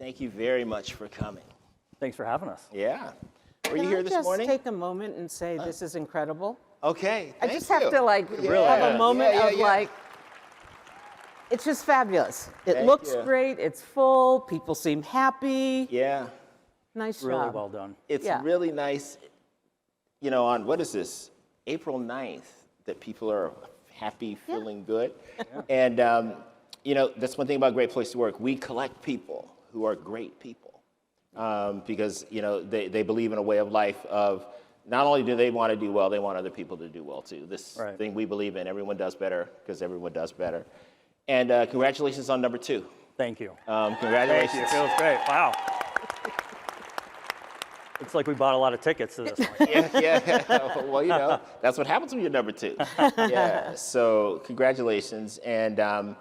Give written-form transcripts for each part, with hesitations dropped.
Thank you very much for coming. Thanks for having us. Yeah. Were you here this morning? Can I just take a moment and say this is incredible? Okay, I thank just you. have to like really have is. a moment Yeah, of yeah. like, it's just fabulous. It Thank looks you. great, it's full, people seem happy. Yeah, Nice Really job. well done. it's Yeah. really nice, you know, on, what is this, April 9th, that people are happy, feeling good. And, you know, that's one thing about Great Place to Work. We collect people who are great people because, you know, they believe in a way of life of not only do they want to do well, they want other people to do well too. This Right. thing we believe in, everyone does better because everyone does better. And congratulations on number 2. Thank you. Congratulations. Thank you. Feels great. Wow. Looks like we bought a lot of tickets to this one. Yeah. Well, you know, that's what happens when you're number 2. Yeah. So congratulations. And,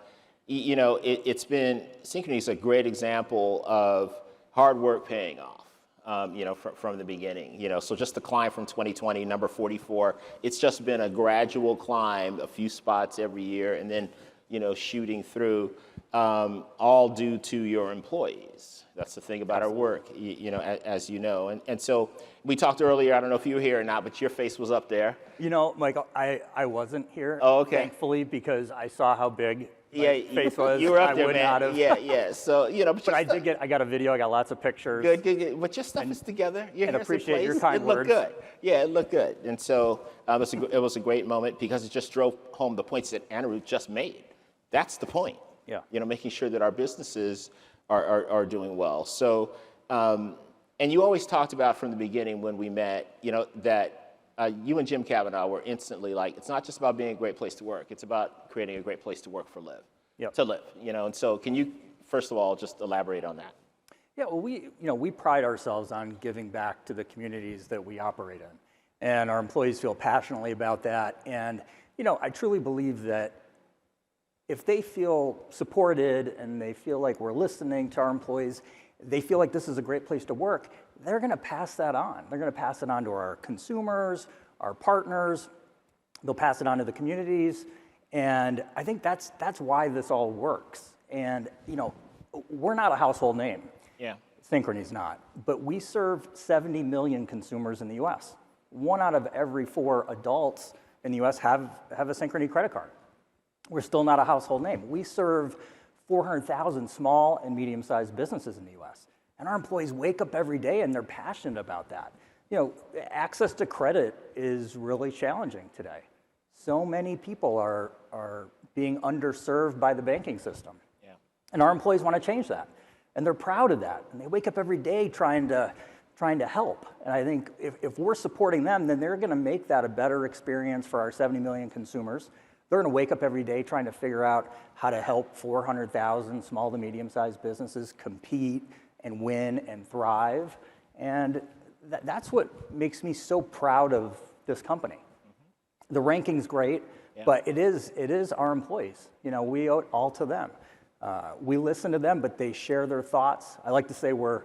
you know, it's been, Synchrony is a great example of hard work paying off, you know, from the beginning. You know, so just the climb from 2020, number 44, it's just been a gradual climb, a few spots every year, and then, you know, shooting through, all due to your employees. That's the thing about our work, you know, as you know. And so we talked earlier, I don't know if you were here or not, but your face was up there. You know, Michael, I wasn't here, Oh, okay. thankfully, because I saw how big my Yeah, face was. you were up I there, would man. not have. Yeah. So, you know, But I got a video, I got lots of pictures. Good. But your stuff is together. Your and hair's in appreciate your place. kind It looked words. good. Yeah, it looked good. And so it was a great moment because it just drove home the points that Anirudh just made. That's the point. Yeah. You know, making sure that our businesses are doing well. So, and you always talked about from the beginning when we met, you know, that you and Jim Kavanaugh were instantly like, it's not just about being a great place to work. It's about creating a great place to work to live, you know. And so can you, first of all, just elaborate on that? Yeah, well, we pride ourselves on giving back to the communities that we operate in. And our employees feel passionately about that. And, you know, I truly believe that if they feel supported and they feel like we're listening to our employees, they feel like this is a great place to work, they're going to pass that on. They're going to pass it on to our consumers, our partners. They'll pass it on to the communities. And I think that's why this all works. And, you know, we're not a household name. Yeah. Synchrony's not. But we serve 70 million consumers in the U.S. 1 out of every 4 adults in the U.S. have a Synchrony credit card. We're still not a household name. We serve 400,000 small and medium-sized businesses in the U.S. And our employees wake up every day and they're passionate about that. You know, access to credit is really challenging today. So many people are being underserved by the banking system. Yeah. And our employees want to change that. And they're proud of that. And they wake up every day trying to help. And I think if we're supporting them, then they're going to make that a better experience for our 70 million consumers. They're going to wake up every day trying to figure out how to help 400,000 small to medium-sized businesses compete and win and thrive. And that's what makes me so proud of this company. Mm-hmm. The ranking's great, but it is our employees. You know, we owe it all to them. We listen to them, but they share their thoughts. I like to say we're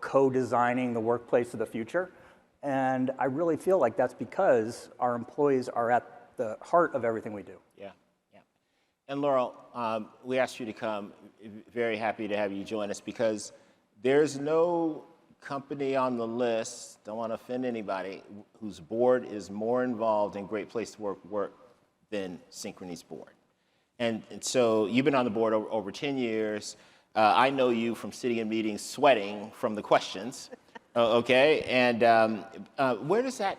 co-designing the workplace of the future. And I really feel like that's because our employees are at the heart of everything we do. Yeah. And Laurel, we asked you to come. Very happy to have you join us because there's no company on the list, don't want to offend anybody, whose board is more involved in Great Place to Work than Synchrony's board. And so you've been on the board over 10 years. I know you from sitting in meetings sweating from the questions, okay? And where does that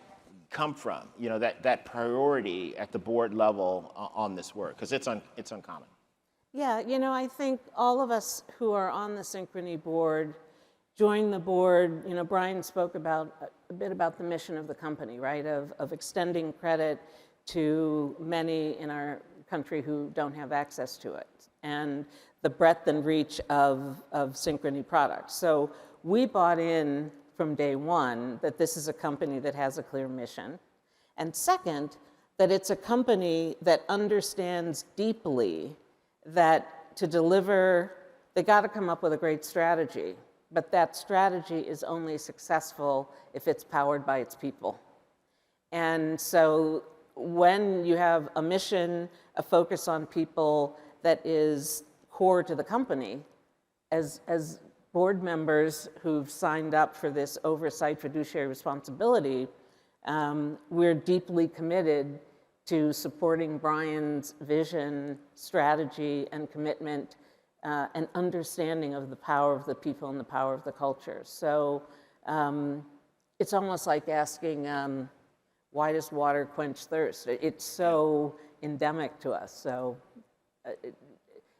come from, you know, that priority at the board level on this work? Because it's uncommon. Yeah, you know, I think all of us who are on the Synchrony board joined the board. You know, Brian spoke a bit about the mission of the company, right, of extending credit to many in our country who don't have access to it, and the breadth and reach of Synchrony products. So we bought in from day one that this is a company that has a clear mission. And second, that it's a company that understands deeply that to deliver, they got to come up with a great strategy, but that strategy is only successful if it's powered by its people. And so when you have a mission, a focus on people that is core to the company, as board members who've signed up for this oversight fiduciary responsibility, we're deeply committed to supporting Brian's vision, strategy, and commitment, and understanding of the power of the people and the power of the culture. So it's almost like asking, why does water quench thirst? It's so endemic to us. So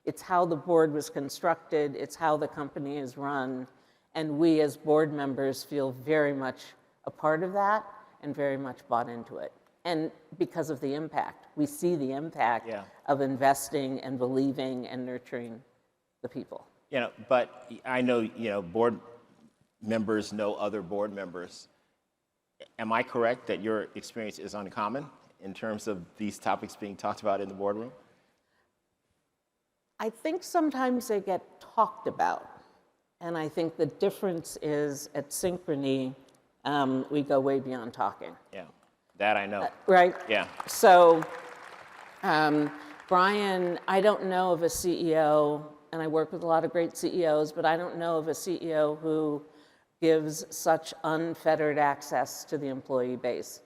it's how the board was constructed, it's how the company is run, and we as board members feel very much a part of that and very much bought into it. And because of the impact, we see the impact of investing and believing and nurturing the people. But I know, board members know other board members. Am I correct that your experience is uncommon in terms of these topics being talked about in the boardroom? I think sometimes they get talked about. And I think the difference is at Synchrony, we go way beyond talking. Yeah, that I know. Right? Yeah. So, Brian, I don't know of a CEO, and I work with a lot of great CEOs, but I don't know of a CEO who gives such unfettered access to the employee base.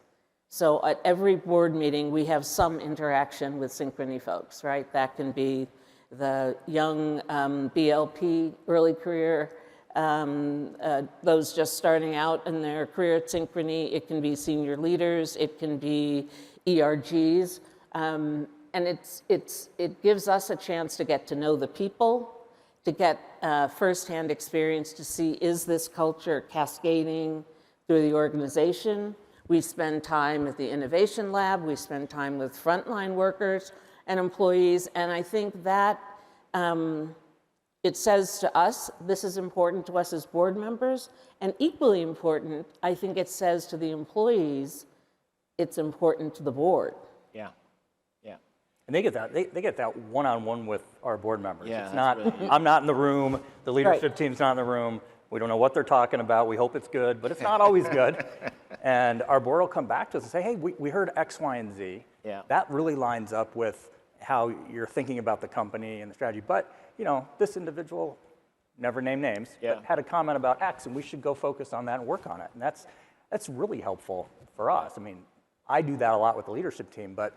So at every board meeting, we have some interaction with Synchrony folks, right? That can be the young BLP, early career, those just starting out in their career at Synchrony. It can be senior leaders. It can be ERGs. And it gives us a chance to get to know the people, to get firsthand experience to see, is this culture cascading through the organization? We spend time at the innovation lab. We spend time with frontline workers and employees. And I think that it says to us, this is important to us as board members. And equally important, I think it says to the employees, it's important to the board. Yeah. Yeah. And they get that. They get that one-on-one with our board members. Yeah, it's not. really I'm not in the room. The leadership team's not in the room. We don't know what they're talking about. We hope it's good, but it's not always good. And our board will come back to us and say, "Hey, we heard X, Y, and Z. Yeah. That really lines up with how you're thinking about the company and the strategy. But this individual, never name names, but had a comment about X, and we should go focus on that and work on it." And that's really helpful for us. I mean, I do that a lot with the leadership team, but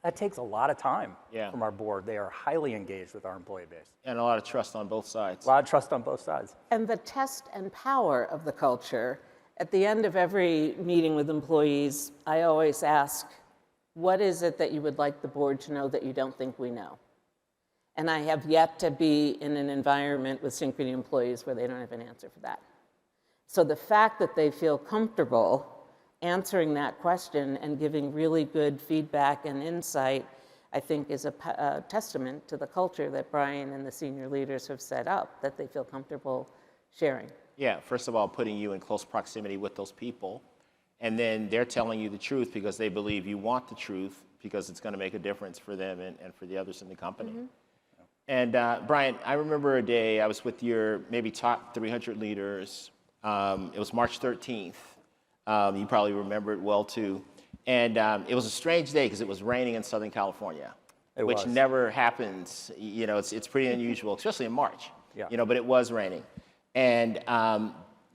that takes a lot of time from our board. They are highly engaged with our employee base. And a lot of trust on both sides. A lot of trust on both sides. And the test and power of the culture, at the end of every meeting with employees, I always ask, what is it that you would like the board to know that you don't think we know? And I have yet to be in an environment with Synchrony employees where they don't have an answer for that. So the fact that they feel comfortable answering that question and giving really good feedback and insight, I think is a testament to the culture that Brian and the senior leaders have set up, that they feel comfortable sharing. Yeah, first of all, putting you in close proximity with those people, and then they're telling you the truth because they believe you want the truth because it's going to make a difference for them and for the others in the company. Mm-hmm. And Brian, I remember a day I was with your maybe top 300 leaders. It was March 13th. You probably remember it well too. And it was a strange day because it was raining in Southern California, which never happens. It's pretty unusual, especially in March. Yeah. But it was raining. And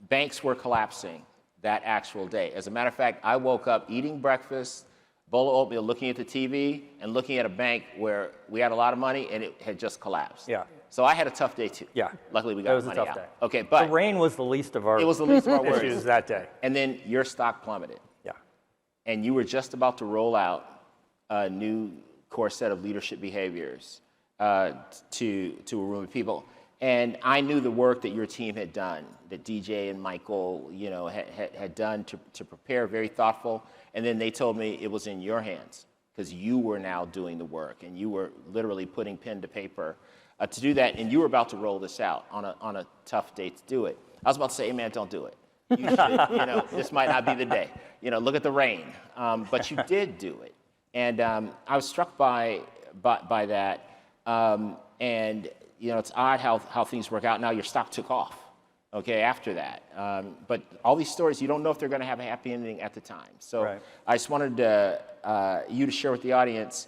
banks were collapsing that actual day. As a matter of fact, I woke up eating breakfast, bowl of oatmeal, looking at the TV, and looking at a bank where we had a lot of money and it had just collapsed. Yeah. So I had a tough day too. Yeah. Luckily, we got money out. It was a tough day. Okay, but the rain was the least of our issues that day. And then your stock plummeted. Yeah. And you were just about to roll out a new core set of leadership behaviors to a room of people. And I knew the work that your team had done, that DJ and Michael, had done to prepare, very thoughtful. And then they told me it was in your hands because you were now doing the work and you were literally putting pen to paper to do that. And you were about to roll this out on a tough day to do it. I was about to say, hey man, don't do it. You should, this might not be the day. Look at the rain. But you did do it. And I was struck by that. And it's odd how things work out. Now your stock took off, after that. But all these stories, you don't know if they're going to have a happy ending at the time. So I just wanted you to share with the audience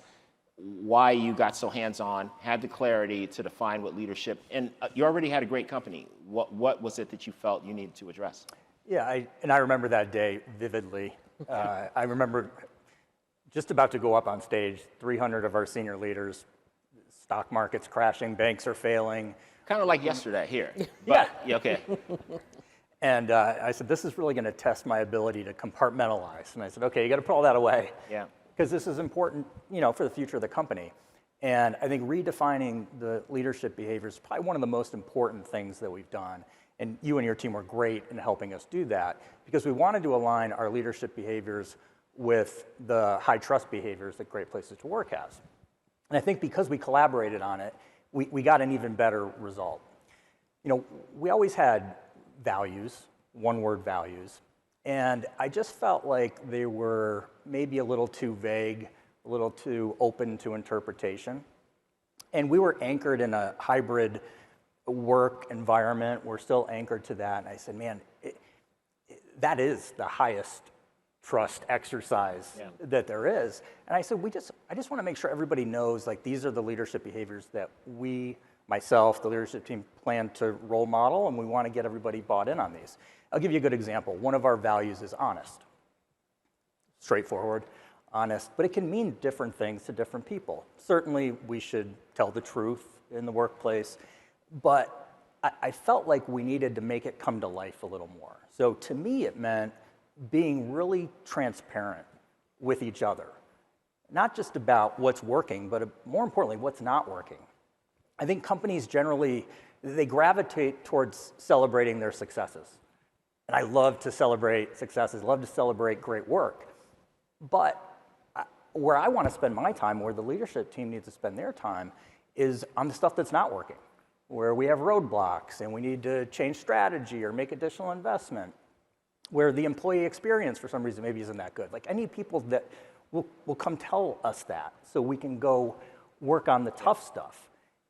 why you got so hands-on, had the clarity to define what leadership, and you already had a great company. What was it that you felt you needed to address? Yeah, I remember that day vividly. I remember just about to go up on stage, 300 of our senior leaders, stock market's crashing, banks are failing. Kind of like yesterday here. Yeah. Okay. And I said, this is really going to test my ability to compartmentalize. And I said, okay, you got to put all that away. Yeah. Because this is important, for the future of the company. And I think redefining the leadership behaviors is probably one of the most important things that we've done. And you and your team were great in helping us do that because we wanted to align our leadership behaviors with the high trust behaviors that Great Places to Work has. And I think because we collaborated on it, we got an even better result. We always had values, one-word values, and I just felt like they were maybe a little too vague, a little too open to interpretation. And we were anchored in a hybrid work environment. We're still anchored to that. And I said, man, that is the highest trust exercise that there is. And I said, I just want to make sure everybody knows, like, these are the leadership behaviors that myself, the leadership team, plan to role model, and we want to get everybody bought in on these. I'll give you a good example. One of our values is honest. Straightforward, honest, but it can mean different things to different people. Certainly, we should tell the truth in the workplace, but I felt like we needed to make it come to life a little more. So to me, it meant being really transparent with each other, not just about what's working, but more importantly, what's not working. I think companies generally, they gravitate towards celebrating their successes. And I love to celebrate successes, love to celebrate great work. But where I want to spend my time, where the leadership team needs to spend their time, is on the stuff that's not working, where we have roadblocks and we need to change strategy or make additional investment, where the employee experience for some reason maybe isn't that good. Like, I need people that will come tell us that so we can go work on the tough stuff.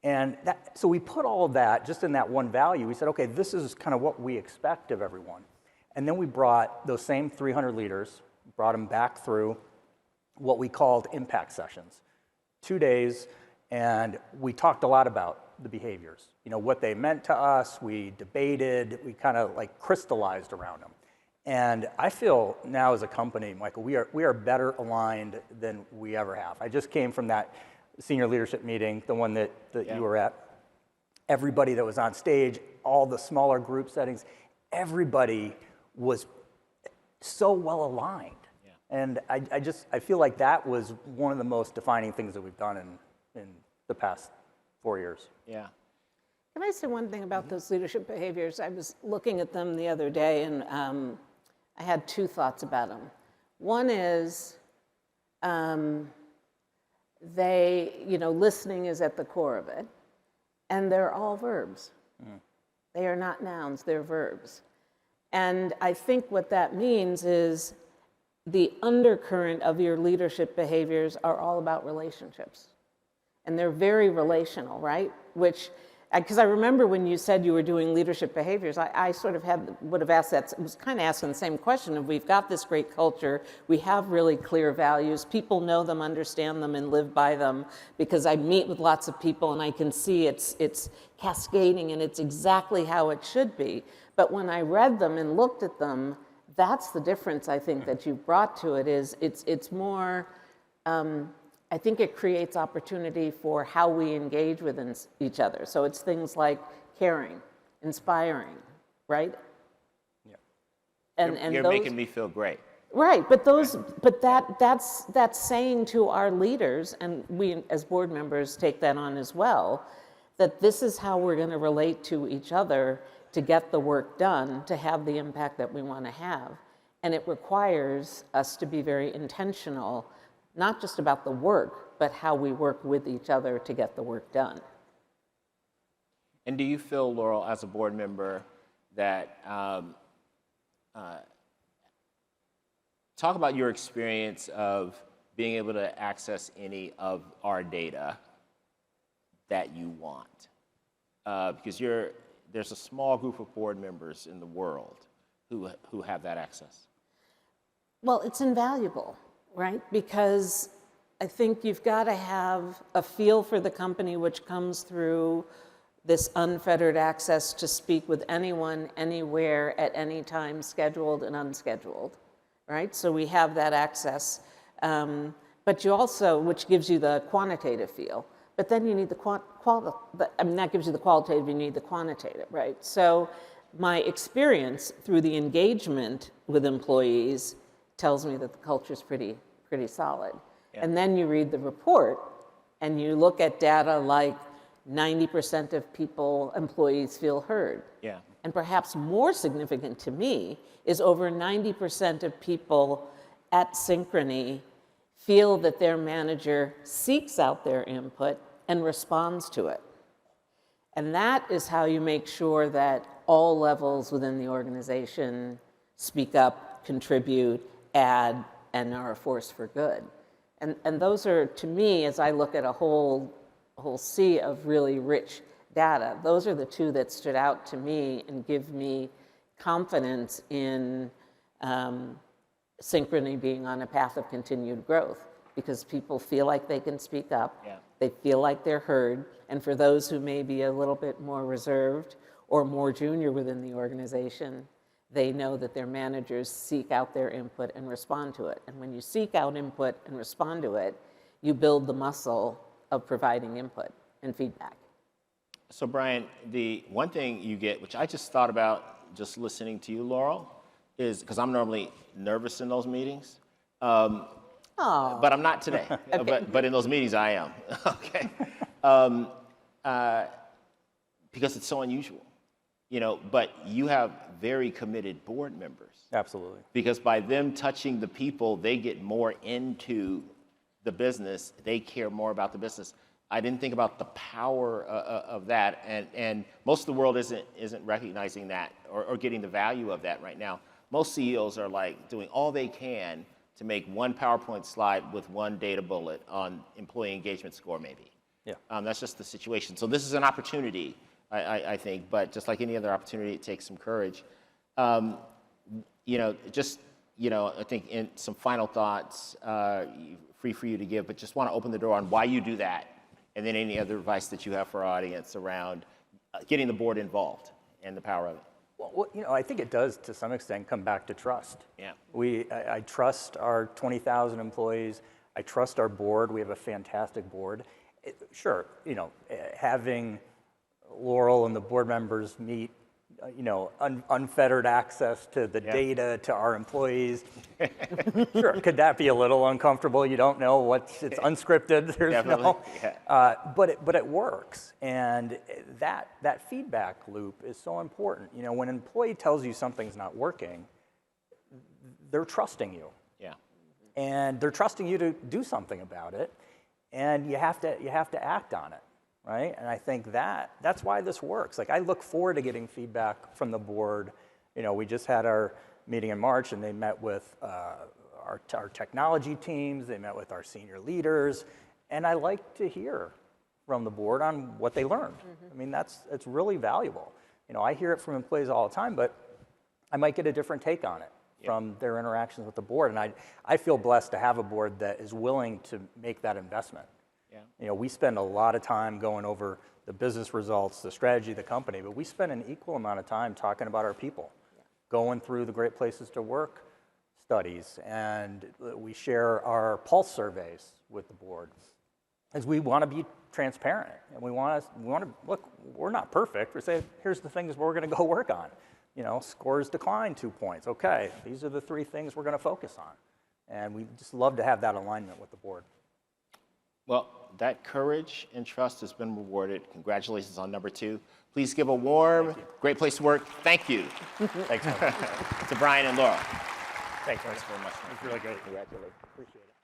And so we put all of that just in that one value. We said, okay, this is kind of what we expect of everyone. And then we brought those same 300 leaders, brought them back through what we called impact sessions. 2 days, and we talked a lot about the behaviors. What they meant to us, we debated, we kind of like crystallized around them. And I feel now as a company, Michael, we are better aligned than we ever have. I just came from that senior leadership meeting, the one that you were at. Everybody that was on stage, all the smaller group settings, everybody was so well aligned. Yeah. And I feel like that was one of the most defining things that we've done in the past 4 years. Yeah. Can I say one thing about those leadership behaviors? I was looking at them the other day, and I had two thoughts about them. One is listening is at the core of it, and they're all verbs. They are not nouns, they're verbs. And I think what that means is the undercurrent of your leadership behaviors are all about relationships. And they're very relational, right? Because I remember when you said you were doing leadership behaviors, I sort of would have asked that, was kind of asking the same question of, we've got this great culture, we have really clear values, people know them, understand them, and live by them, because I meet with lots of people and I can see it's cascading and it's exactly how it should be. But when I read them and looked at them, that's the difference I think that you've brought to it, is it's more, I think it creates opportunity for how we engage with each other. So it's things like caring, inspiring, right? Yeah. And you're those, making me feel great. Right, but that's saying to our leaders, and we as board members take that on as well, that this is how we're going to relate to each other to get the work done, to have the impact that we want to have. And it requires us to be very intentional, not just about the work, but how we work with each other to get the work done. And do you feel, Laurel, as a board member, that talk about your experience of being able to access any of our data that you want? Because there's a small group of board members in the world who have that access. Well, it's invaluable, right? Because I think you've got to have a feel for the company, which comes through this unfettered access to speak with anyone, anywhere, at any time, scheduled and unscheduled, right? So we have that access. But you also, which gives you the quantitative feel, but then you need that gives you the qualitative, you need the quantitative, right? So my experience through the engagement with employees tells me that the culture is pretty solid. Yeah. And then you read the report and you look at data like 90% of employees feel heard. Yeah. And perhaps more significant to me is over 90% of people at Synchrony feel that their manager seeks out their input and responds to it. And that is how you make sure that all levels within the organization speak up, contribute, add, and are a force for good. And those are, to me, as I look at a whole sea of really rich data, those are the two that stood out to me and give me confidence in Synchrony being on a path of continued growth, because people feel like they can speak up, yeah. They feel like they're heard, and for those who may be a little bit more reserved or more junior within the organization, they know that their managers seek out their input and respond to it. And when you seek out input and respond to it, you build the muscle of providing input and feedback. So Brian, the one thing you get, which I just thought about just listening to you, Laurel, is, because I'm normally nervous in those meetings, but I'm not today. Okay. But in those meetings I am, okay? Because it's so unusual. But you have very committed board members. Absolutely. Because by them touching the people, they get more into the business. They care more about the business. I didn't think about the power of that, and most of the world isn't recognizing that or getting the value of that right now. Most CEOs are like doing all they can to make one PowerPoint slide with one data bullet on employee engagement score, maybe. Yeah. That's just the situation. So this is an opportunity, I think, but just like any other opportunity, it takes some courage. I think in some final thoughts, free for you to give, but just want to open the door on why you do that, and then any other advice that you have for our audience around getting the board involved and the power of it. Well, I think it does, to some extent, come back to trust. Yeah. I trust our 20,000 employees. I trust our board. We have a fantastic board. Sure, having Laurel and the board members meet, unfettered access to the data, to our employees. Sure, could that be a little uncomfortable? You don't know it's unscripted. There's Definitely. But it works, and that feedback loop is so important. When an employee tells you something's not working, they're trusting you. Yeah. And they're trusting you to do something about it, and you have to act on it. Right? And I think that's why this works. Like, I look forward to getting feedback from the board. We just had our meeting in March, and they met with our technology teams, they met with our senior leaders, and I like to hear from the board on what they learned. Mm-hmm. I mean, it's really valuable. I hear it from employees all the time, but I might get a different take on it from their interactions with the board. And I feel blessed to have a board that is willing to make that investment. Yeah. We spend a lot of time going over the business results, the strategy of the company, but we spend an equal amount of time talking about our people, going through the Great Places to Work studies, and we share our pulse surveys with the board, as we want to be transparent, and we want to look. We're not perfect. We say, here's the things we're going to go work on. Scores declined 2 points. Okay, these are the 3 things we're going to focus on, and we just love to have that alignment with the board. Well, that courage and trust has been rewarded. Congratulations on number 2. Please give a warm, Great Place to Work thank you. Thanks, to Brian and Laurel. Thanks very much. It was really great. Congratulations. Appreciate it.